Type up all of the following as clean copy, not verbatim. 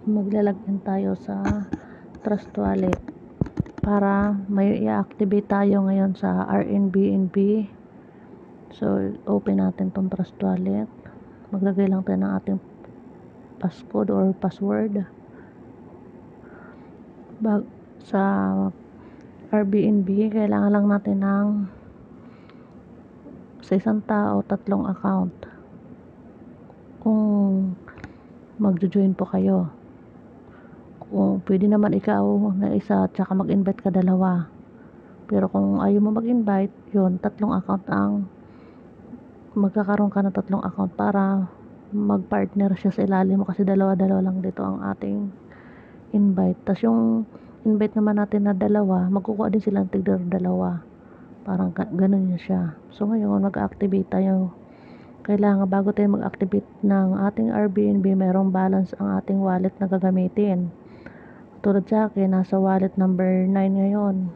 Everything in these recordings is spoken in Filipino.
maglalagyan tayo sa Trust Wallet para may i-activate tayo ngayon sa Airbnb. So open natin tong Trust Wallet, maglagay lang tayo ng ating passcode or password. Sa Airbnb kailangan lang natin ng sa isang tao 3 account kung magjo-join po kayo. Kung pwede naman ikaw na isa tsaka mag-invite ka 2, pero kung ayaw mo mag-invite, yun 3 account ang magkakaroon ka ng 3 account para mag-partner siya sa ilalim mo, kasi dalawa lang dito ang ating invite. Tas yung invite naman natin na 2, magkukuha din sila ng tigda 2, parang ganun yun siya. So ngayon mag-activate tayo. Kailangan bago tayo mag-activate ng ating Airbnb, mayroong balance ang ating wallet na gagamitin. Tulad sa akin, nasa wallet number 9 ngayon.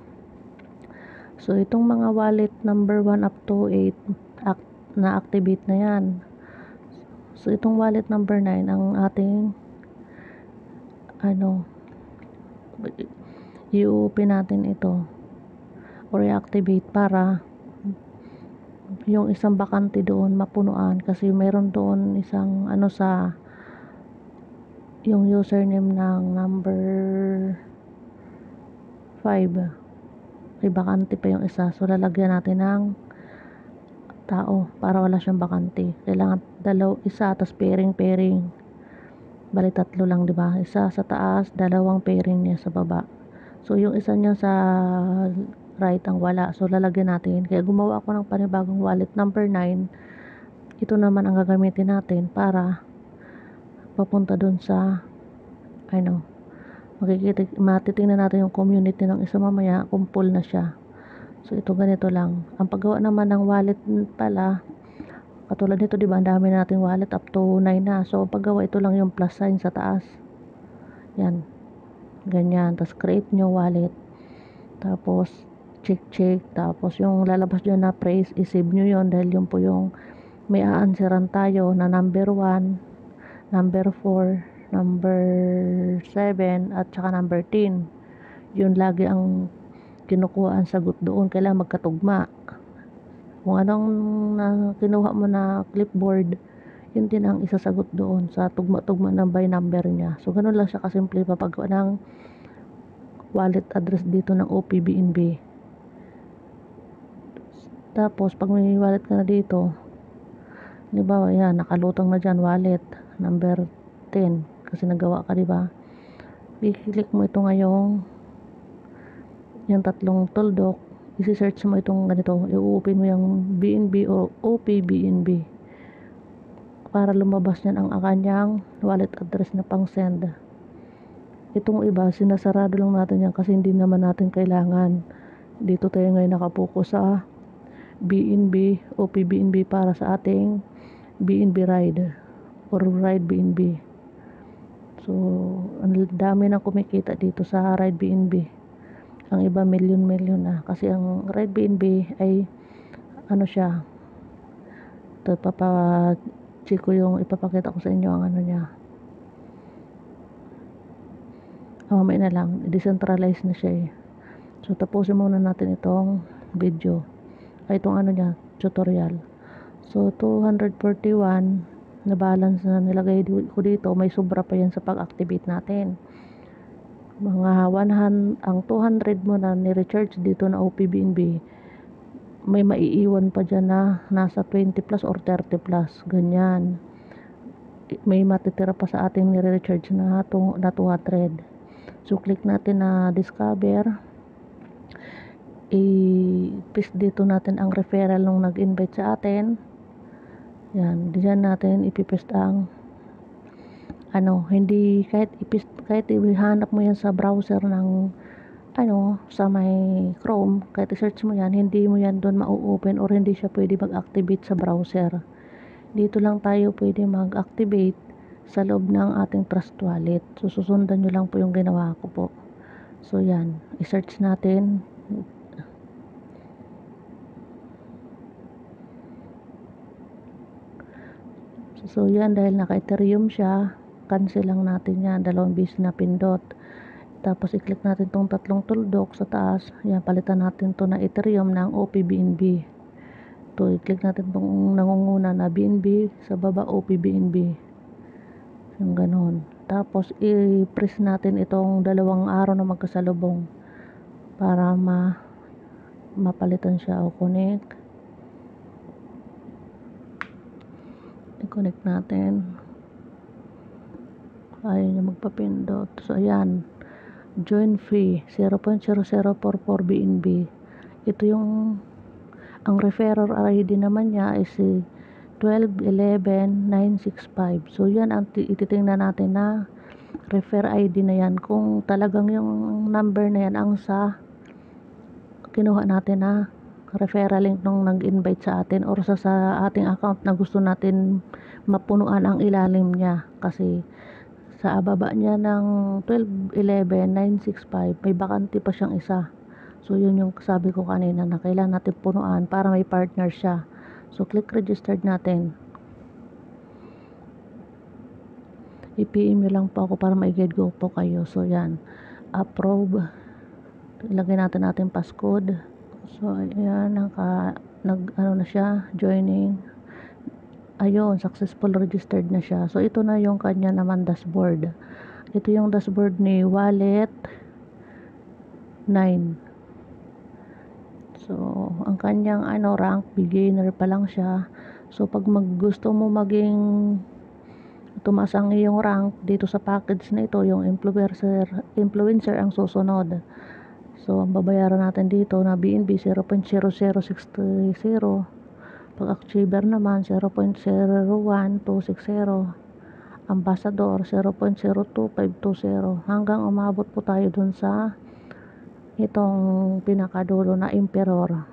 So itong mga wallet number 1 up to 8 na-activate na yan. So itong wallet number 9 ang ating i-open natin ito or i-activate para yung isang bakante doon mapunuan, kasi meron doon isang sa yung username ng number 5 may bakante pa yung isa. So lalagyan natin ng tao para wala siyang bakante. Kailangan isa tas pairing, bali 3 lang, diba? Isa sa taas, 2 pairing niya sa baba. So yung isa niya sa right ang wala, so lalagyan natin. Kaya gumawa ako ng panibagong wallet number 9. Ito naman ang gagamitin natin para papunta dun sa matitingnan natin yung community ng isa mamaya kung full na siya. So ito ganito lang ang paggawa naman ng wallet pala. Katulad nito, diba, ang dami nating wallet up to 9 na. So paggawa, ito lang yung plus sign sa taas, yan, ganyan. Tapos create new wallet, tapos check, tapos yung lalabas dyan na praise, isave nyo yun, dahil yun po yung may aanseran tayo na number 1, number 4, number 7 at saka number 10. Yun lagi ang kinukuha ang sagot doon. Kailangan magkatugma. Kung anong kinuha mo na clipboard, yun din ang isasagot doon sa tugma-tugma ng by number niya. So ganun lang siya kasimple papagawa ng wallet address dito ng OPBNB. Tapos pag may wallet ka na dito, diba, yan, nakalutang na dyan wallet number 10 kasi nagawa ka, diba? I-click mo ito ngayong yung 3 tuldok, isi-search mo itong ganito, i-open mo yung BNB o OPBNB para lumabas yan ang kanyang wallet address na pang send. Itong iba sinasarado lang natin yan kasi hindi naman natin kailangan. Dito tayo ngayon nakapokus sa BNB OPBNB para sa ating BNB ride or ride BNB. So ang dami nang kumikita dito sa ride BNB. Ang iba million na, kasi ang ride BNB ay siya, ito check ko yung ipapakita ko sa inyo ang niya. May na lang, decentralized na siya So tapusin muna natin itong video itong niya, tutorial. So 241 na balance na nilagay ko dito, may sobra pa yan sa pag-activate natin. Mga 100, ang 200 mo na ni-recharge dito na OPBNB, may maiiwan pa dyan na nasa 20 plus or 30 plus, ganyan. May matitira pa sa ating nire-recharge na 200. So click natin na discover, i-paste dito natin ang referral nung nag-invite sa atin. Yan, diyan natin ipipaste ang hindi kahit ihanap mo yan sa browser ng sa may Chrome, kahit i-search mo yan, hindi mo yan doon ma-open or hindi siya pwede mag-activate sa browser. Dito lang tayo pwede mag-activate sa loob ng ating Trust Wallet. So susundan nyo lang po yung ginawa ko po. So yan, i-search natin. So yan, dahil naka Ethereum siya, cancel lang natin yan, 2 beses na pindot. Tapos i-click natin tong 3 tuldok sa taas, yan, palitan natin to na Ethereum ng OPBNB. To i-click natin tong nangunguna na BNB, sa baba OPBNB, yung ganon. Tapos i-press natin itong 2 araw na magkasalubong para mapalitan siya. O i-connect natin. Ayaw niya magpapindot. So ayan, join fee 0.0044 BNB. Ito yung ang referrer ID naman niya is 1211965. So yan ang ititingnan natin na refer ID na yan, kung talagang yung number na yan ang sa kinuha natin na referral link nung nag-invite sa atin, or sa ating account na gusto natin mapunuan ang ilalim niya. Kasi sa baba niya ng 1211965 may bakante pa siyang isa. So yun yung sabi ko kanina na kailangan natin punuan para may partner siya. So click registered natin. I-PM nyo lang po ako para ma-guide ko po kayo. So yan, approve. Ilagay natin passcode. So ayan, ano na siya, joining. Ayun, successful registered na siya. So ito na yung kanya naman dashboard. Ito yung dashboard ni Wallet 9. So ang kanyang rank, beginner pa lang siya. So pag gusto mo maging tumaas ang iyong rank dito sa package na ito, yung influencer ang susunod. So ang babayaran natin dito na BNB 0.00630. Pag achiever naman 0.01260, ambassador 0.02520, hanggang umabot po tayo dun sa itong pinakadulo na emperor.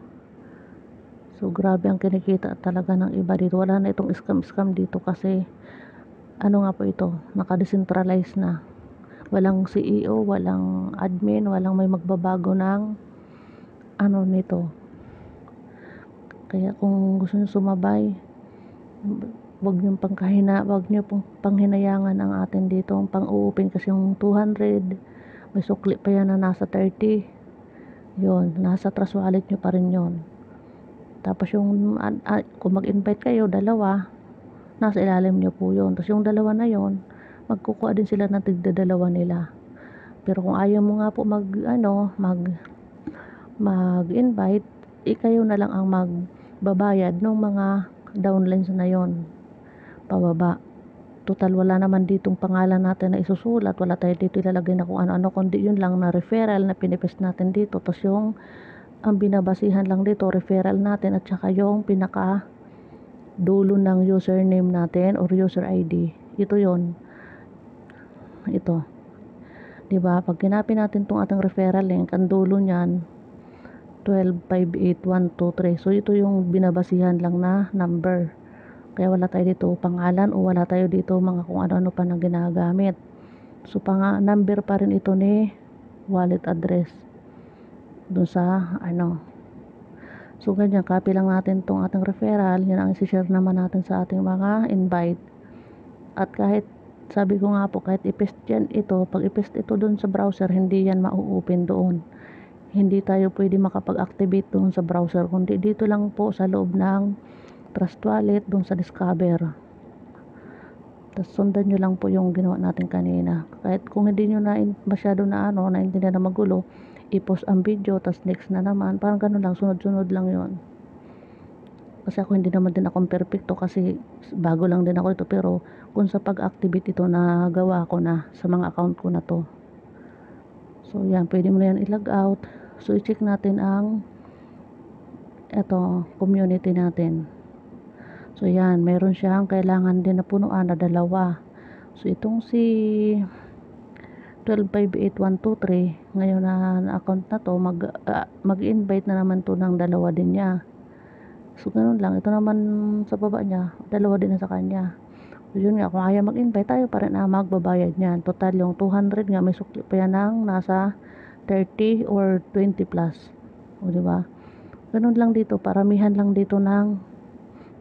So grabe ang kinikita talaga ng iba dito. Wala na itong scam dito kasi ano nga po ito, naka-decentralize na. Walang CEO, walang admin, walang may magbabago ng nito. Kaya kung gusto niyo sumabay, wag niyo pong panghinayangan ang atin dito ang pang-open, kasi yung 200 may sukli pa yan na nasa 30. Yun, nasa trust wallet nyo pa rin yun. Tapos yung kung mag-invite kayo, 2, nasa ilalim nyo po yun. Tapos yung 2 na yun, magkukuha din sila ng tigda-2 nila. Pero kung ayaw mo nga po mag-invite, kayo na lang ang magbabayad ng mga downlines na yon pababa. Total wala naman ditong pangalan natin na isusulat, wala tayo dito ilalagay na kung ano-ano, kundi yun lang na referral na pinipest natin dito. Tapos yung ang binabasihan lang dito, referral natin, at saka yung pinaka dulo ng username natin or user ID. Ito yon. Ito, diba? Pag kinapin natin tong ating referral link, ang dulo niyan 1258123. So ito yung binabasihan lang na number. Kaya wala tayo dito pangalan, o wala tayo dito mga kung ano-ano pa na ginagamit. So number pa rin ito ni wallet address dun sa So ganyan, copy lang natin tong ating referral. Yan ang isi-share naman natin sa ating mga invite. At kahit sabi ko nga po, kahit i-paste yan ito, pag i-paste ito dun sa browser, hindi yan ma-open doon. Hindi tayo pwede makapag-activate doon sa browser, kundi dito lang po sa loob ng Trust Wallet, doon sa Discover. Tapos sundan nyo lang po yung ginawa natin kanina. Kahit kung hindi nyo na masyado naintindihan na magulo, i-pause ang video, tapos next na naman. Parang ganun lang, sunod-sunod lang yon. Kasi ako hindi naman din akong perfecto, kasi bago lang din ako ito. Pero kung sa pag-activate ito, nagawa ko na sa mga account ko na to. So yan, pwede mo na yan i-log out. So i-check natin ang community natin. So yan, meron siyang kailangan din na punuan na 2. So itong si 1258123, ngayon na account na to, mag-invite na naman to ng 2 din niya. So ganun lang, ito naman sa baba niya, 2 din na sa kanya. So yun nga, kung ayaw mag-invite, tayo pa rin magbabayad niyan. Total yung 200 nga, may sukli pa yan ng nasa 30 or 20 plus. O diba? Ganun lang dito, paramihan lang dito ng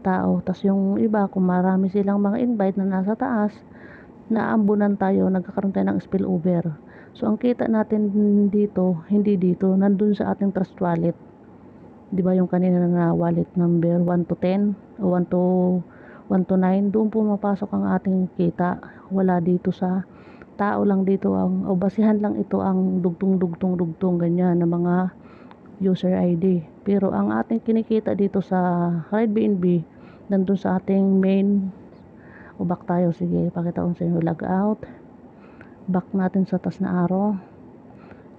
tao. Tas yung iba, kung marami silang mga invite na nasa taas, naambunan tayo, nagkakaroon tayo ng spillover. So ang kita natin dito, hindi dito, nandun sa ating trust wallet. 'Di ba yung kanina na wallet number 1 to 10 o 1 to 9, doon pumapasok ang ating kita. Wala dito sa tao lang dito ang o basihan lang ito ang dugtong ganyan na mga user ID. Pero ang ating kinikita dito sa Airbnb, nandun sa ating main o back tayo. Sige, pakita ko sa inyo. Log out. Back natin sa taas na arrow.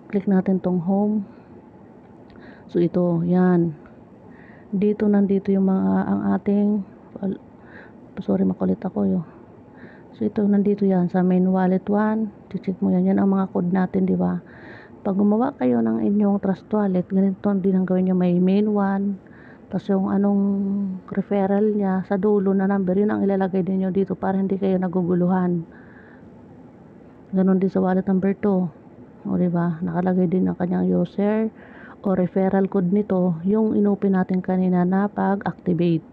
Click natin tong home. So ito, yan. Dito nandito yung mga ang ating sorry makulit ako yo. So ito nandito yan sa main wallet 1. Check mo yan. Yan ang mga code natin, di ba? Pag gumawa kayo ng inyong trust wallet, ganito din ang gawin nyo. May main 1, tapos yung anong referral niya sa dulo na number, yun ang ilalagay din nyo dito para hindi kayo naguguluhan. Ganon din sa wallet number 2. O diba, nakalagay din ang kanyang user o referral code nito, yung inopen natin kanina na pag-activate.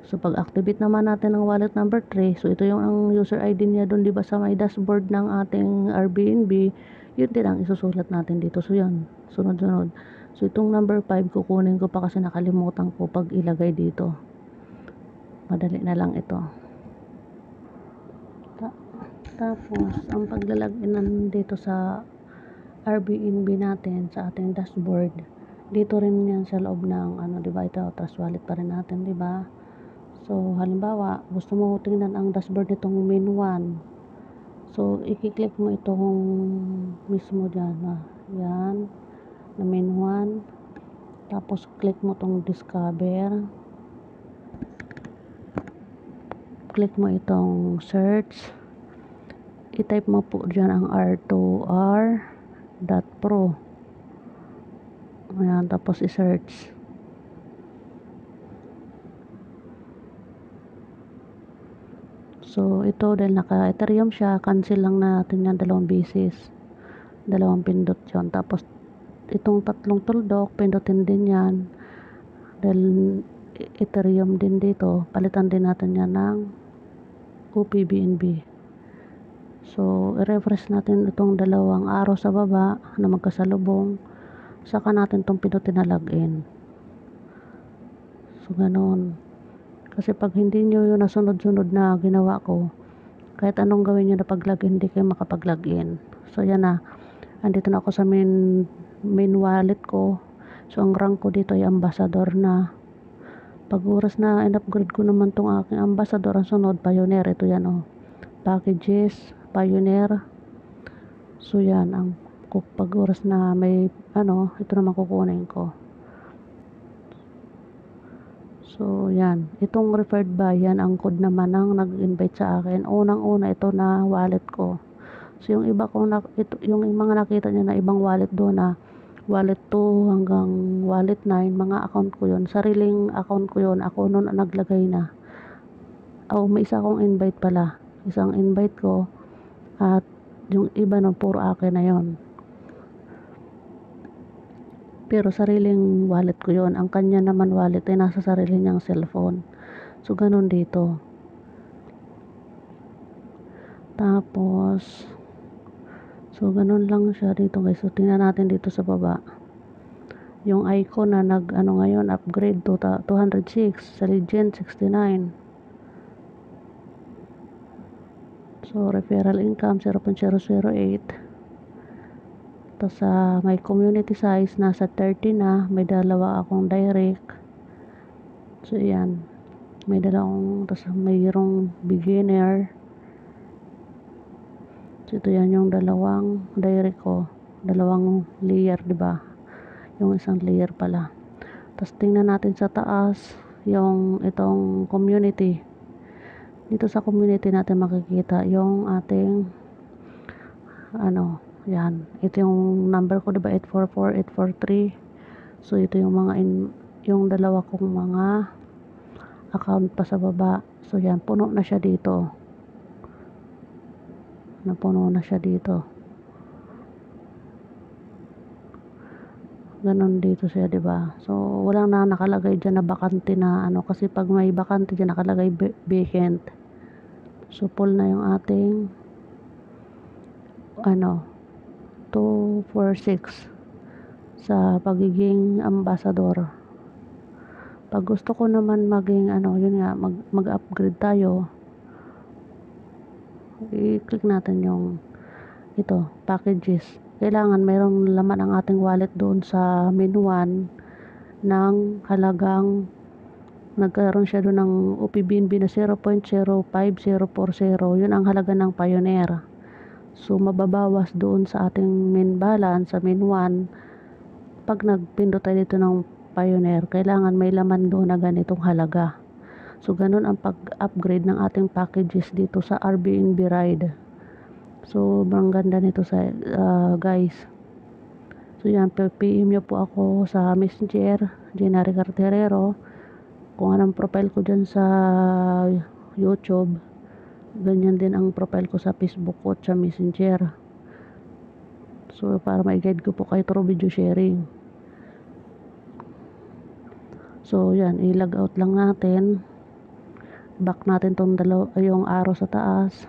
So pag-activate naman natin ang wallet number 3, so ito yung ang user ID niya doon, diba, sa may dashboard ng ating Airbnb, yun din ang isusulat natin dito. So yun, sunod-sunod. So itong number 5 kukunin ko pa kasi nakalimutan ko pag ilagay dito. Madali na lang ito. Tapos ang paglalagin dito sa Airbnb natin sa ating dashboard, dito rin yan sa loob ng ano, diba, ito trust wallet pa rin natin, diba? So halimbawa gusto mo tingnan ang dashboard nitong main 1, so i-click mo itong mismo dyan yan na main 1, tapos click mo tong discover, click mo itong search, i-type mo po dyan ang r2r.pro, ayan, tapos i-search. So ito dahil naka Ethereum siya, cancel lang natin yan 2 beses, 2 pindot yun. Tapos itong 3 tuldok pindutin din yan dahil Ethereum din dito, palitan din natin yan ng OPBNB. So i-refresh natin itong 2 arrow sa baba na magkasalubong, saka natin itong pindutin na login. So ganon. Kasi pag hindi nyo yung nasunod-sunod na ginawa ko, kahit anong gawin nyo na pag-login, hindi kayo makapag-login. So yan na, andito na ako sa main wallet ko. So ang rank ko dito ay ambassador na. Pag oras na in-upgrade ko naman tong aking ambassador, ang sunod pioneer. Ito yan oh, packages, pioneer. So yan, ang pag oras na may ano, ito naman kukunin ko. So yan, itong referred by, yan ang code naman ng nag-invite sa akin. Unang-una ito na wallet ko. So yung iba kong yung mga nakita niyo na ibang wallet doon na wallet 2 hanggang wallet 9, mga account ko yun, sariling account ko yun, ako noon naglagay na. May isa akong invite pala, isang invite ko, at yung iba no, puro akin na yon. Pero sariling wallet ko yon. Ang kanya naman wallet ay nasa sarili niyang cellphone. So ganun dito. Tapos so ganun lang siya dito guys. So tingnan natin dito sa baba yung icon na ngayon upgrade to 206 sa Legend 69. So referral income 0.008. Tapos may community size nasa 30 na, may 2 akong direct. So yan, may 2, tapos mayroong beginner. So ito yan yung 2 direct ko, 2 layer, diba? Yung isang layer pala. Tapos tingnan natin sa taas yung itong community. Dito sa community natin makikita yung ating ano, yan, ito yung number ko, diba, 844843. So ito yung mga yung 2 kong mga account pa sa baba. So yan, puno na siya dito, napuno na siya dito. Ganon dito siya, diba? So walang na nakalagay dyan na bakante na ano, kasi pag may bakante dyan nakalagay vacant. So full na yung ating 246 sa pagiging ambassador. Pag gusto ko naman maging yun nga, mag-upgrade tayo, i-click natin yung packages. Kailangan mayroong laman ang ating wallet doon sa min 1 ng halagang nagkaroon siya doon ng OPBNB na 0.05040. Yun ang halaga ng Pioneer. So mababawas doon sa ating main balance sa min 1 pag nagpindot tayo dito ng Pioneer. Kailangan may laman doon na ganitong halaga. So ganun ang pag-upgrade ng ating packages dito sa Airbnb Ride. So sobrang ganda nito sa guys. So yan, PM nyo po ako sa Messenger, Jenary Carterero. Kung anong profile ko dyan sa YouTube, ganyan din ang profile ko sa Facebook ko at sa Messenger. So para ma-guide ko po kayo through video sharing. So yan, i-log out lang natin. Back natin tong yung arrow sa taas.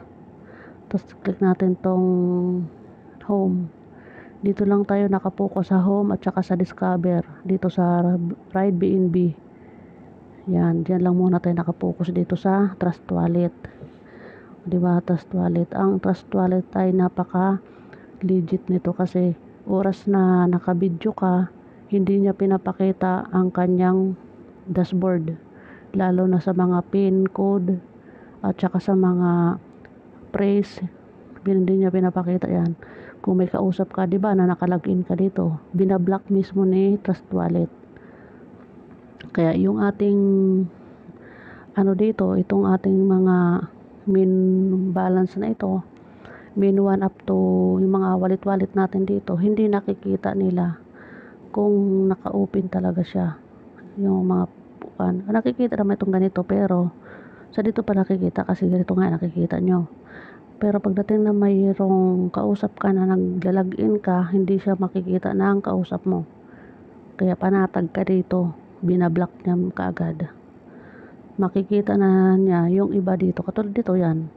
Tapos click natin tong home. Dito lang tayo nakapokus sa home at saka sa discover dito sa Ride BNB. Yan, diyan lang muna tayo nakapokus dito sa Trust Wallet. Diba, Trust Wallet. Ang Trust Wallet ay napaka legit nito kasi oras na nakabidyo ka, hindi niya pinapakita ang kanyang dashboard. Lalo na sa mga PIN code at saka sa mga phrase, hindi niya pinapakita yan. Kung may kausap ka, diba, na nakalagin ka dito, binablock mismo ni Trust Wallet. Kaya yung ating dito, itong ating mga min balance na ito, min 1 up to yung mga wallet natin dito, hindi nakikita nila kung naka-open talaga siya. Yung mga nakikita naman itong ganito, pero sa dito pa nakikita kasi ganito nga nakikita nyo. Pero pagdating na mayroong kausap ka na naglalagin ka, hindi siya makikita na ang kausap mo. Kaya panatag ka dito, binablock niya kaagad. Makikita na niya yung iba dito, katulad dito yan.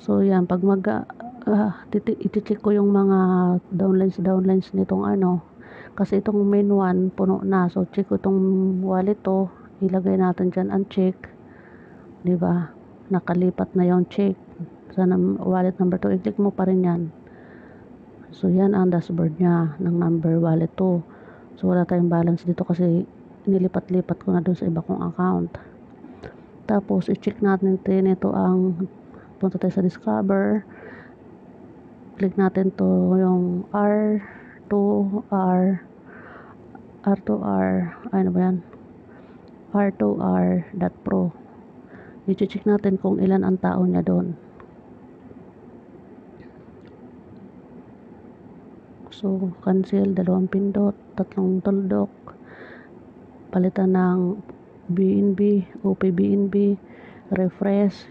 So yan, pag iti-check ko yung mga downlines nitong kasi itong main 1 puno na. So check ko itong wallet to, ilagay natin dyan uncheck. Diba, nakalipat na yung check sa wallet number 2, i-click mo pa rin yan. So yan ang dashboard nya ng number wallet 2. So wala tayong balance dito kasi nilipat-lipat ko na dun sa iba kong account. Tapos i-check natin ito ang punta tayo sa discover, click natin to yung R2R ano ba yan, R2R.pro. i-check natin kung ilan ang tao niya doon. So cancel, 2 pindot, 3 tuldok, palitan ng BNB, OPBNB, refresh,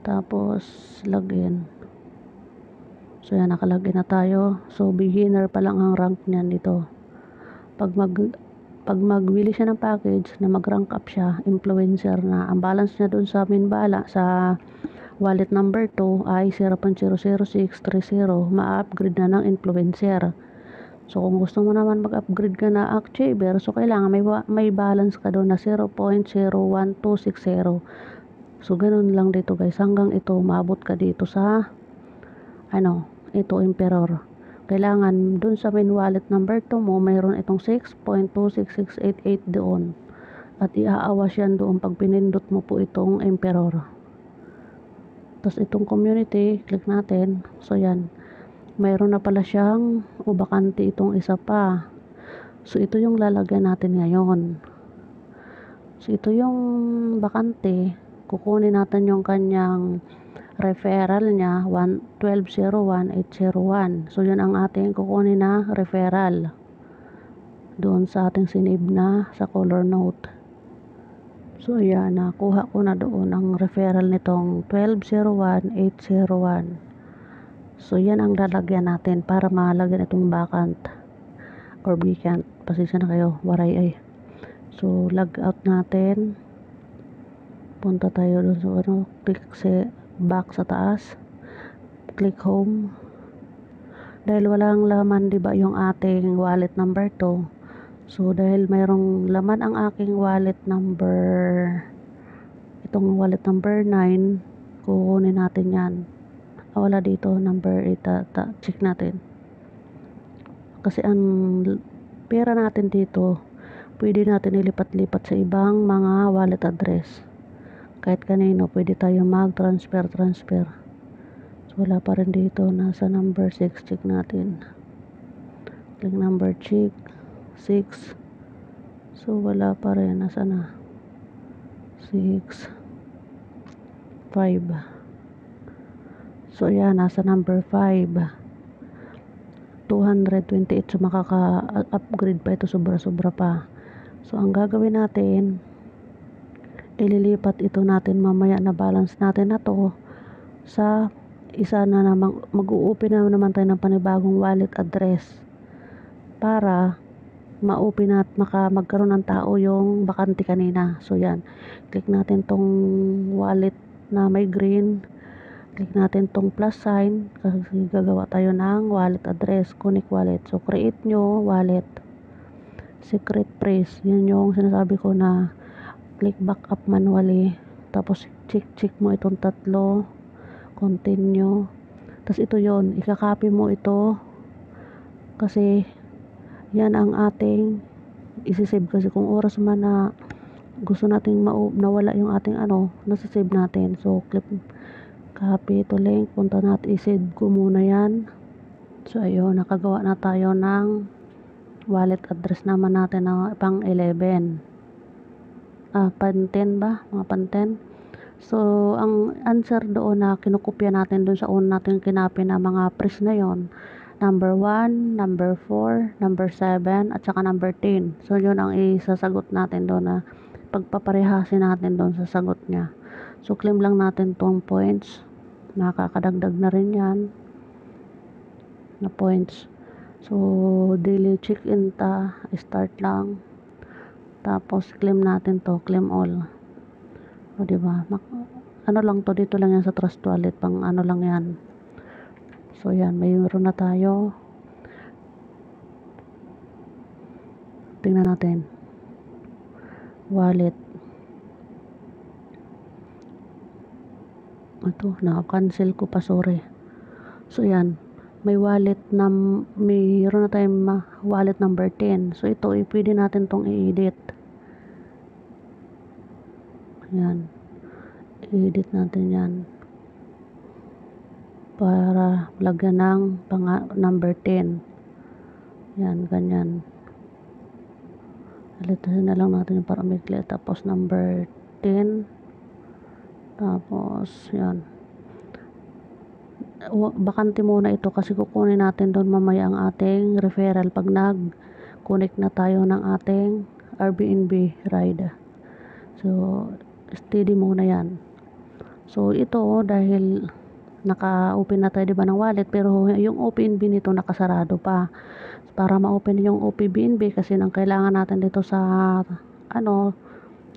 tapos login. So yan, nakalagin na tayo. So beginner pa lang ang rank niyan dito. Pag magwili siya ng package na mag-rank up siya, influencer na. Ang balance niya doon sa sa wallet number 2 ay 0.00630. Ma-upgrade na ng influencer. So kung gusto mo naman mag-upgrade ka na achiever, so kailangan may balance ka doon na 0.01260. So ganun lang dito guys, hanggang ito maabot ka dito sa ito emperor. Kailangan dun sa main wallet number 2 mo, mayroon itong 6.26688 doon. At iaawas yan doon pag pinindot mo po itong emperor. Tapos itong community, click natin. So yan, mayroon na pala siyang bakante itong isa pa. So ito yung lalagyan natin ngayon. So ito yung bakante, kukunin natin yung kanyang referral niya 1201,801. So yun ang ating kukunin na referral doon sa ating sinave na sa color note. So yan, nakuha ko na doon ang referral nitong 1201,801. So yan ang lalagyan natin para malagyan itong vacant or vacant. Pasensya na kayo, waray ay. So log out natin. Punta tayo dun sa ano, click sa back sa taas, click home. Dahil walang laman 'di ba yung ating wallet number 2. So dahil mayroong laman ang aking wallet number, itong wallet number 9, kukunin natin yan. Wala dito, number 8 check natin. Kasi ang pera natin dito, pwede natin ilipat-lipat sa ibang mga wallet address. Kahit kanino, pwede tayo mag-transfer. So wala pa rin dito, nasa number 6, check natin. Click number check, 6. So wala pa rin, nasa na? 6, 5. So yan, nasa number 5. 228, so makaka-upgrade pa ito, sobra-sobra pa. So ang gagawin natin, ililipat ito natin mamaya na balance natin na to sa isa na namang mag-u-open na naman tayo ng panibagong wallet address para ma-open at magkaroon ng tao yung bakante kanina. So yan, click natin tong wallet na may green, click natin tong plus sign kasi gagawa tayo ng wallet address, connect wallet. So create nyo wallet, secret phrase, yun yung sinasabi ko na click back up manually, tapos check mo itong tatlo, continue, tapos ito yon, ikakopy mo ito kasi yan ang ating isisave. Kasi kung oras man na gusto nating nawala yung ating nasasave natin, so click copy ito link, punta natin, isave ko muna yan. So ayun, nakagawa na tayo ng wallet address naman natin na pang 11, pan 10 ba? Mga pan 10. So, ang answer doon na kinukopya natin doon sa una natin kinopy na mga phrase na yon, number 1, number 4, number 7, at saka number 10. So, yun ang isasagot natin doon na pagpaparehasin natin doon sa sagot niya. So, claim lang natin tong points. Nakakadagdag na rin yan na points. So, daily check-in start lang. Tapos claim natin to, claim all. O diba? Ano lang to, dito lang yan sa Trust Wallet, pang ano lang yan. So yan, mayroon na tayo. Tingnan natin. Wallet. Ito, naka-cancel ko pa, sorry. So yan, may wallet na mayroon na tayong wallet number 10. So ito, pwede natin tong i-edit. Yan, i-edit natin yan para lagyan ng number 10. Yan, ganyan. Alitahin na lang natin yung paramikli. Tapos number 10. Tapos yan, bakante muna ito kasi kukunin natin doon mamaya ang ating referral pag nag-connect na tayo ng ating Airbnb ride. So steady muna yan. So ito, dahil naka-open na tayo diba ng wallet, pero yung OPNB nito nakasarado pa. Para ma-open yung OPBNB, kasi nang kailangan natin dito sa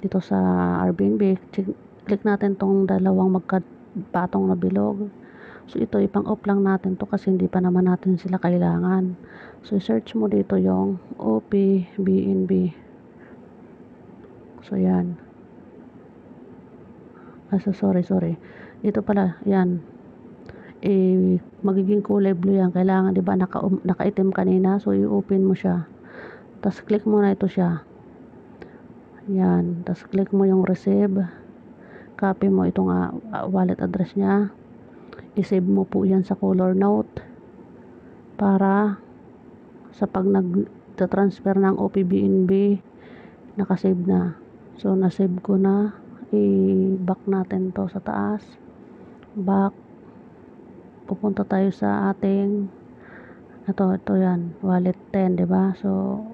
dito sa Airbnb, click natin tong dalawang magkapatong na bilog. So ito, ipang-off lang natin to kasi hindi pa naman natin sila kailangan. So search mo dito yung OPBNB. So yan. Sorry. Ito pala, yan. Magiging kulay blue yan. Kailangan, diba, naka-item kanina. So, i-open mo siya. Tapos, click mo na ito siya. Yan. Tapos, click mo yung receive. Copy mo itong wallet address niya. I-save mo po yan sa color note. Para sa pag nag-transfer ng OPBNB, nakasave na. So, nasave ko na. I-back natin to sa taas. Back. Pupunta tayo sa ating ito yan, wallet 10, diba? So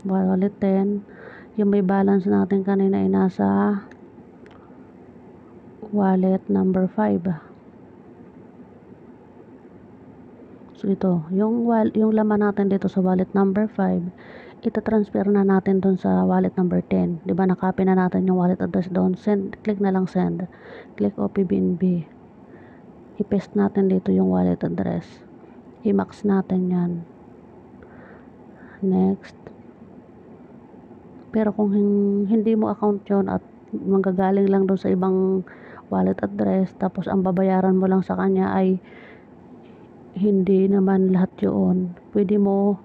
wallet 10, yung may balance natin kanina ay nasa wallet number 5. So ito, yung laman natin dito sa wallet number 5, ita-transfer na natin doon sa wallet number 10. 'Di ba na-copy na natin yung wallet address doon. Send, click na lang send. Click OP-BNB. I-paste natin dito yung wallet address. I-max natin 'yan. Next. Pero kung hindi mo account 'yon at manggagaling lang doon sa ibang wallet address, tapos ang babayaran mo lang sa kanya ay hindi naman lahat 'yon, pwede mo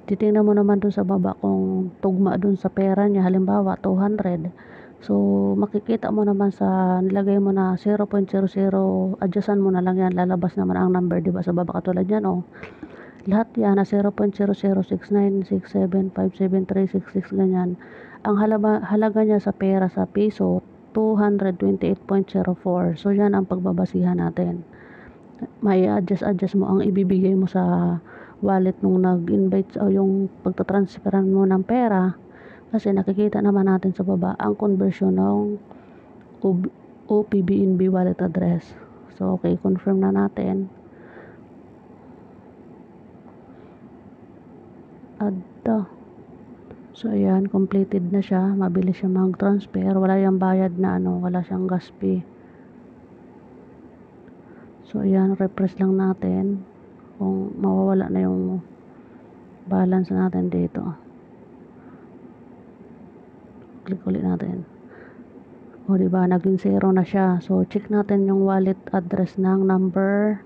titingnan mo naman doon sa baba kung tugma doon sa pera niya, halimbawa 200. So makikita mo naman sa nilagay mo na 0.00, adjustan mo na lang yan, lalabas naman ang number, diba, sa baba katulad yan, lahat yan na 0.00696757366 ganyan. Ang halaga niya sa pera sa piso 228.04. So yan ang pagbabasihan natin. May adjust mo ang ibibigay mo sa wallet nung nag-invite o yung pagtatransferan mo ng pera, kasi nakikita naman natin sa baba ang conversion ng OP-BNB wallet address. So okay, confirm na natin. Add to. So ayan, completed na siya. Mabilis siya mag-transfer, wala yung bayad na wala siyang gas fee. So ayan, refresh lang natin kung mawawala na yung balance natin dito. Click ulit natin. O diba, naging 0 na siya. So check natin yung wallet address ng number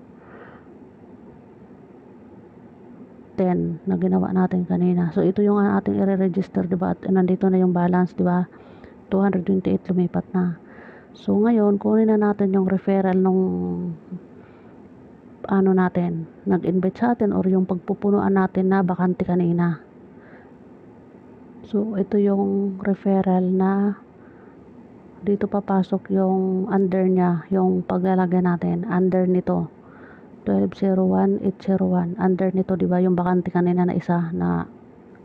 10 na ginawa natin kanina. So ito yung ating i-register, diba? At nandito na yung balance, diba? 228 lumipat na. So ngayon, kunin na natin yung referral nung natin, nag-invite sa atin or yung pagpupunuan natin na bakante kanina. So ito yung referral na dito papasok yung under niya, yung paglalagay natin under nito 1201801, under nito, diba, yung bakante kanina na isa na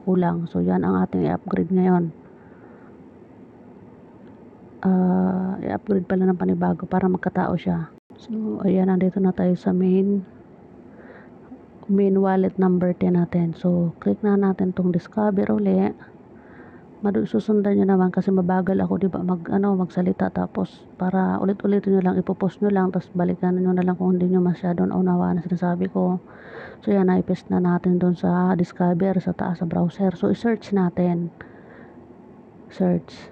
kulang. So yan ang ating i-upgrade ngayon. I-upgrade pala ng panibago para magkatao siya. So ayan, nandito na tayo sa main wallet number 10 natin. So click na natin tong discover uli. Susundan nyo naman kasi mabagal ako, diba, magsalita, tapos para ulit-ulitin nyo lang, ipopost nyo lang, tapos balikan nyo na lang kung hindi nyo masyadong unawaan na sinasabi ko. So yan, i-paste na natin doon sa discover sa taas sa browser. So i-search natin, search.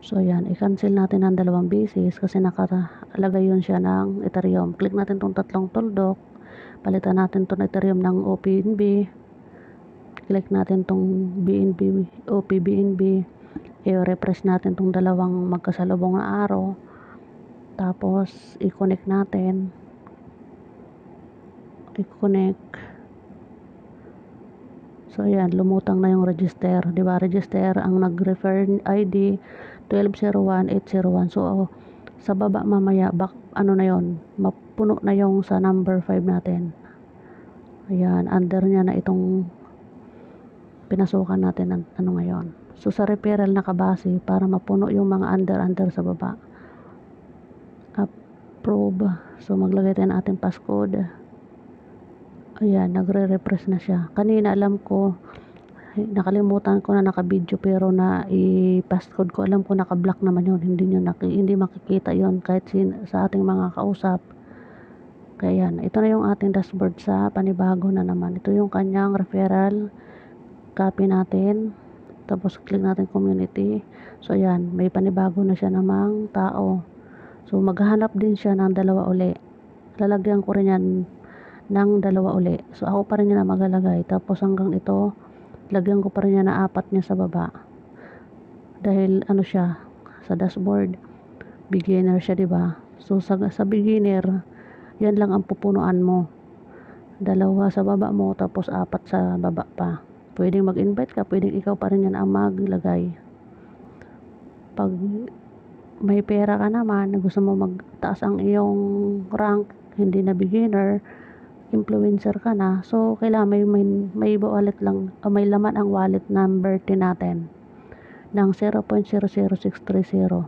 So yan, i-cancel natin ang 2 beses kasi nakalagay yun siya ng Ethereum. Click natin tong 3 tuldok, palitan natin tong Ethereum ng OP-BNB. Click natin tong BNB, OP-BNB. I-refresh natin tong 2 magkasalubong na arrow. Tapos i-connect natin. I-connect. So ayan, lumutang na yung register, diba? Register ang nag-refer ID 1201801. So sa baba mamaya na yon, mapuno na yung sa number 5 natin. Ayan, under niya na itong pinasukan natin ng ngayon. So sa referral nakabase para mapuno yung mga under sa baba. Approve. So maglagay tayo ng ating passcode. Ayan, nagre-refresh na siya. Kanina alam ko, nakalimutan ko na naka-video, pero na i-passcode ko, alam ko naka-block naman yun, hindi makikita yon kahit sa ating mga kausap. Kaya yan, ito na yung ating dashboard sa panibago na naman. Ito yung kanyang referral, copy natin, tapos click natin community. So ayan, may panibago na siya namang tao. So maghahanap din siya ng 2 uli, lalagyan ko rin yan ng 2 uli. So ako pa rin yan na maglalagay, tapos hanggang ito lagyan ko pa rin yan na 4 niya sa baba, dahil siya sa dashboard beginner siya, diba? So sa beginner, yan lang ang pupunuan mo, 2 sa baba mo, tapos 4 sa baba pa. Pwedeng mag-invite ka, pwedeng ikaw pa rin yan ang maglagay. Pag may pera ka naman, gusto mo magtaas ang iyong rank, hindi na beginner, influencer ka na, so kailangan may wallet lang, may laman ang wallet number 10 natin ng 0.00630.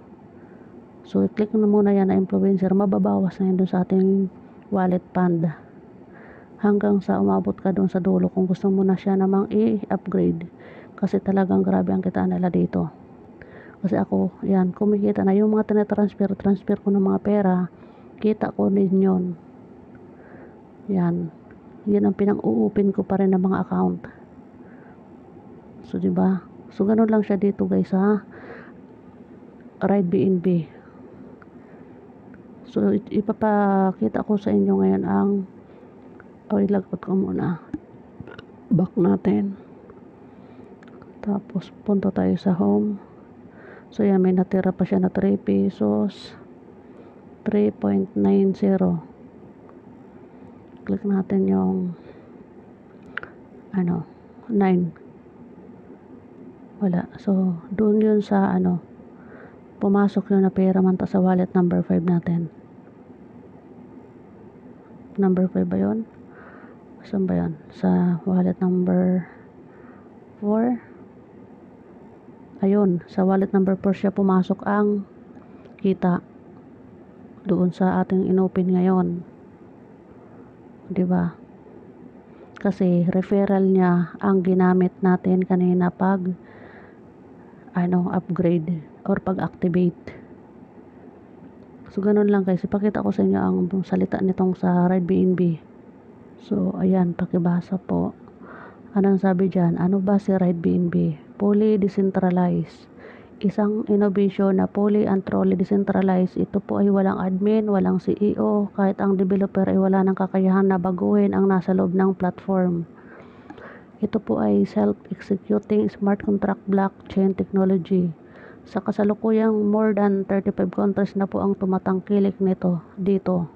So i-click na muna yan na influencer, mababawas na yun dun sa ating wallet fund. Hanggang sa umabot ka doon sa dulo kung gusto mo na siya namang i-upgrade. Kasi talagang grabe ang kitaan nila dito. Kasi ako, yan, kumikita na yung mga transfer ko ng mga pera, kita ko din yun. Yan. Yan ang pinang-uupin ko pa rin ng mga account. So, diba? So, ganun lang siya dito guys ha. Ride BNB. So, ipapakita ko sa inyo ngayon ang ilagot ko muna. Back natin. Tapos, punta tayo sa home. So, yan, may natira pa siya na 3 pesos. 3.90. Click natin yung 9. Wala. So, doon yun sa pumasok yun na pera manta sa wallet number 5 natin. Number 5 ba yun? Saan ba yun? Sa wallet number 4. Ayun, sa wallet number 4 siya pumasok ang kita doon sa ating inopen ngayon. Diba? Kasi referral niya ang ginamit natin kanina pag upgrade or pag-activate. So, ganun lang guys. Ipakita ko sa inyo ang salita nitong sa Ride BNB. So, ayan, pakibasa po. Anong sabi dyan? Ano ba si Ride BNB? Fully decentralized. Isang innovation na fully and truly decentralized. Ito po ay walang admin, walang CEO, kahit ang developer ay wala ng kakayahan na baguhin ang nasa loob ng platform. Ito po ay self-executing smart contract blockchain technology. Sa kasalukuyang more than 35 countries na po ang tumatangkilik nito dito.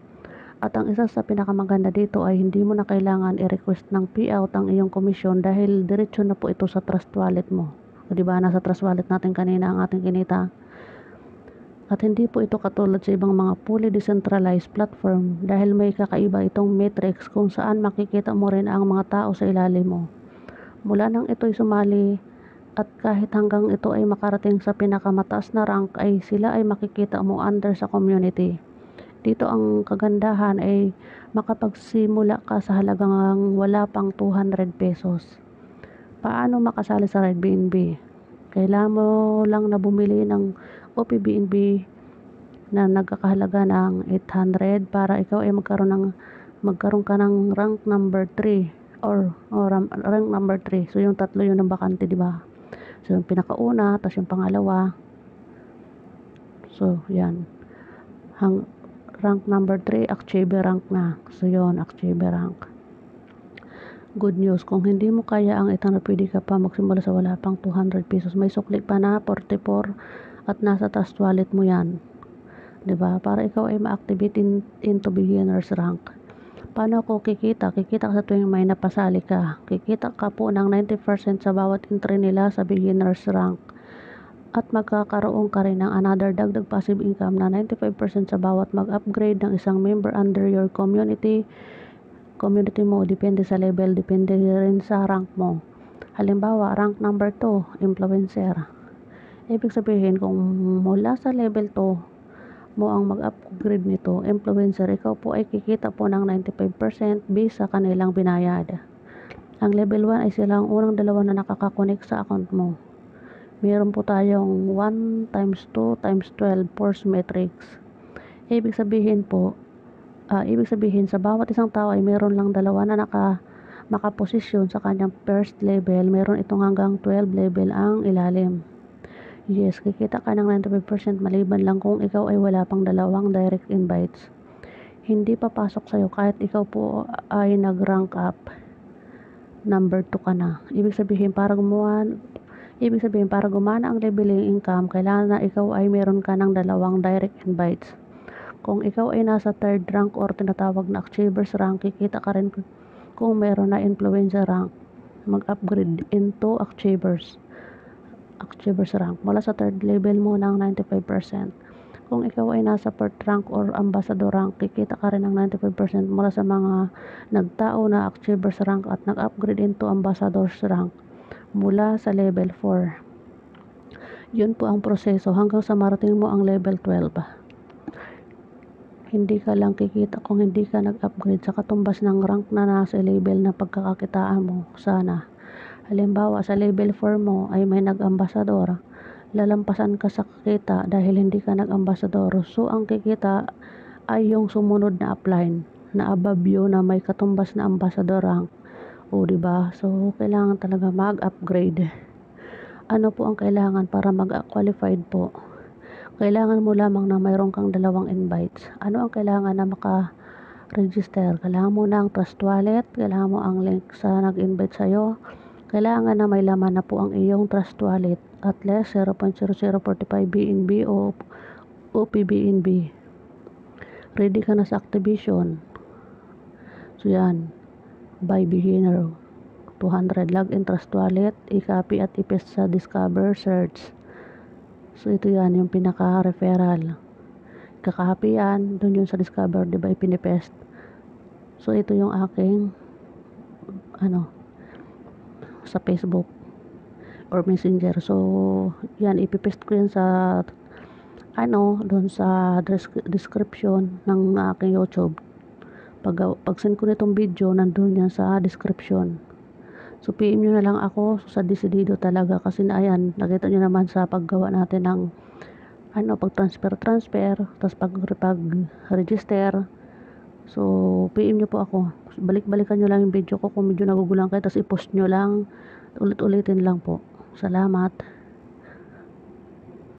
At ang isa sa pinakamaganda dito ay hindi mo na kailangan i-request ng payout ang iyong komisyon dahil diretso na po ito sa trust wallet mo. O diba, nasa trust wallet natin kanina ang ating kinita. At hindi po ito katulad sa ibang mga fully decentralized platform dahil may kakaiba itong matrix kung saan makikita mo rin ang mga tao sa ilalim mo. Mula nang ito'y sumali at kahit hanggang ito ay makarating sa pinakamataas na rank ay sila ay makikita mo under sa community. Dito ang kagandahan ay makapagsimula ka sa halagang wala pang 200 pesos. Paano makasali sa Ride BNB? Kailangan mo lang na bumili ng OP-BNB na nagkakahalaga ng 800 para ikaw ay magkaroon ka ng rank number 3 or rank number 3. So yung tatlo yun ng bakante, di ba? So yung pinakauna, tapos yung pangalawa. So yan. Rank number 3, achiever rank na. So yun, achiever rank. Good news, kung hindi mo kaya ang 800, pwede ka pa magsimula sa wala pang 200 pesos. May sukli pa na 44 at nasa trust wallet mo yan. Diba? Para ikaw ay ma-activate into beginner's rank. Paano ako kikita? Kikita ka sa tuwing may napasali ka. Kikita ka po ng 90% sa bawat entry nila sa beginner's rank. At magkakaroon ka rin ng another dagdag passive income na 95% sa bawat mag-upgrade ng isang member under your community mo, depende sa level, depende rin sa rank mo. Halimbawa, rank number 2, influencer. Ibig sabihin, kung mula sa level 2 mo ang mag-upgrade nito, influencer, ikaw po ay kikita po ng 95% based sa kanilang binayad. Ang level 1 ay silang unang dalawa na nakakakonek sa account mo. Meron po tayong 1 times 2 times 12 force metrics. Ibig sabihin sa bawat isang tao ay meron lang dalawa na makaposisyon sa kanyang first level. Meron itong hanggang 12 level ang ilalim. Yes, kikita ka ng 95% maliban lang kung ikaw ay wala pang dalawang direct invites. Hindi papasok sa'yo kahit ikaw po ay nag-rank up. Number 2 ka na. Ibig sabihin para gumana ang leveling income, kailangan na ikaw ay meron ka ng dalawang direct invites. Kung ikaw ay nasa 3rd rank or tinatawag na achiever's rank, kikita ka rin kung meron na influencer rank. Mag-upgrade into achiever's rank. Mula sa 3rd level mo ng 95%. Kung ikaw ay nasa 4th rank or ambassador rank, kikita ka rin ng 95% mula sa mga nagtao na achiever's rank at nag-upgrade into ambassador's rank mula sa level 4. Yun po ang proseso hanggang sa marating mo ang level 12. hindi ka lang kikita kung hindi ka nag-upgrade sa katumbas ng rank na nasa level na pagkakakitaan mo. Sana halimbawa sa level 4 mo ay may nag-ambasador, lalampasan ka sa kita dahil hindi ka nag-ambasador. So ang kikita ay yung sumunod na upline na above you na may katumbas na ambassador rank. O diba? So kailangan talaga mag-upgrade. Ano po ang kailangan para mag-qualified po? Kailangan mo lamang na mayroon kang 2 invites. Ano ang kailangan na maka-register? Kailangan mo ng Trust Wallet, kailangan mo ang link sa nag-invite sa'yo, kailangan na may laman na po ang iyong Trust Wallet at least 0.0045 BNB o PBNB. Ready ka na sa activation. So yan, by beginner. 200 login Trust Wallet, i-copy at i-paste sa Discover Search. So ito yan, yung pinaka-referral. Kakahapi yan, dun yun sa Discover, diba, ipinipest. So ito yung aking, sa Facebook or Messenger. So yan, ipipest ko yan sa, dun sa description ng aking YouTube. Pag send ko nitong video, nandun yan sa description. So PM nyo na lang ako sa Desidido talaga kasi na ayan, nakita nyo naman sa paggawa natin ng pag transfer, tapos pag-register. So PM nyo po ako. Balik-balikan nyo lang yung video ko kung medyo nagugulang kayo, tapos i-post nyo lang. Ulit-ulitin lang po. Salamat.